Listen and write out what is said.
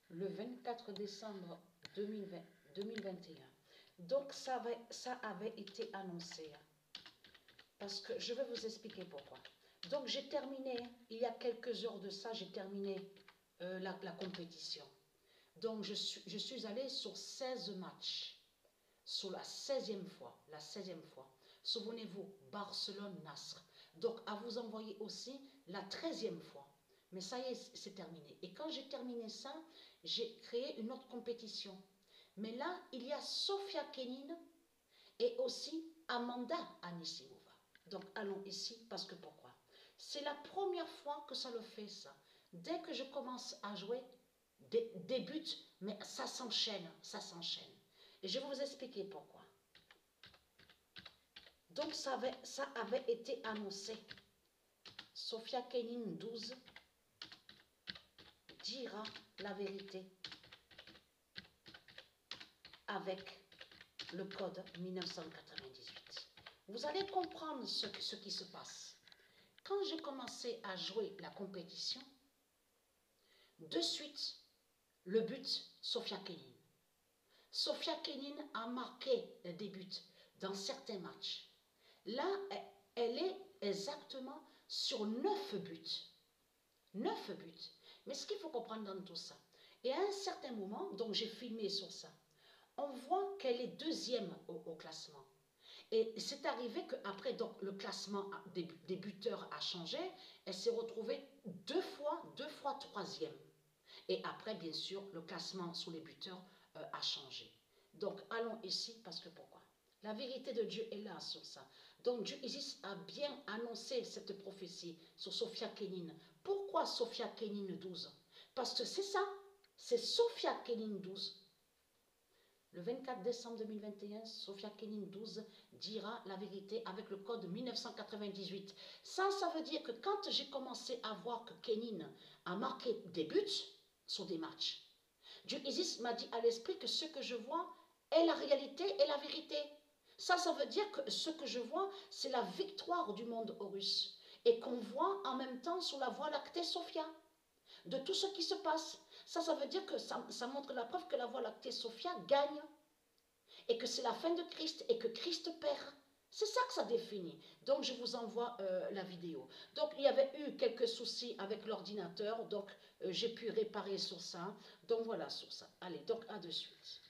le 24 décembre 2021. Donc, ça avait été annoncé. Parce que je vais vous expliquer pourquoi. Donc, j'ai terminé, il y a quelques heures de ça, j'ai terminé la compétition. Donc, je suis allée sur 16 matchs. Sur la 16e fois. La 16e fois. Souvenez-vous, Barcelone-Nasr. Donc, à vous envoyer aussi la 13e fois. Mais ça y est, c'est terminé. Et quand j'ai terminé ça, j'ai créé une autre compétition. Mais là, il y a Sofia Kenin et aussi Amanda Anisimova. Donc, allons ici, parce que pourquoi? C'est la première fois que ça le fait, ça. Dès que je commence à jouer, des buts, mais ça s'enchaîne, ça s'enchaîne. Et je vais vous expliquer pourquoi. Donc, ça avait été annoncé. Sofia Kenin 12 dira la vérité avec le code 1998. Vous allez comprendre ce qui se passe. Quand j'ai commencé à jouer la compétition, de suite, le but, Sofia Kenin. Sofia Kenin a marqué des buts dans certains matchs. Là, elle est exactement sur 9 buts. 9 buts. Mais ce qu'il faut comprendre dans tout ça, et à un certain moment, donc j'ai filmé sur ça, on voit qu'elle est deuxième au classement. Et c'est arrivé qu'après, donc, le classement des buteurs a changé, elle s'est retrouvée deux fois troisième. Et après, bien sûr, le classement sous les buteurs a changé. Donc, allons ici, parce que pourquoi? La vérité de Dieu est là sur ça. Donc, Dieu Isis a bien annoncé cette prophétie sur Sofia Kenin. Pourquoi Sofia Kenin 12? Parce que c'est ça, c'est Sofia Kenin 12. Le 24 décembre 2021, Sofia Kenin 12 dira la vérité avec le code 1998. Ça veut dire que quand j'ai commencé à voir que Kenin a marqué des buts sur des matchs, Dieu Isis m'a dit à l'esprit que ce que je vois est la réalité et la vérité. Ça veut dire que ce que je vois, c'est la victoire du monde Horus. Et qu'on voit en même temps sur la voie lactée Sophia. De tout ce qui se passe. Ça veut dire que ça montre la preuve que la voie lactée Sophia gagne. Et que c'est la fin de Christ et que Christ perd. C'est ça que ça définit. Donc, je vous envoie la vidéo. Donc, il y avait eu quelques soucis avec l'ordinateur. Donc, j'ai pu réparer sur ça. Donc, voilà sur ça. Allez, donc, à de suite.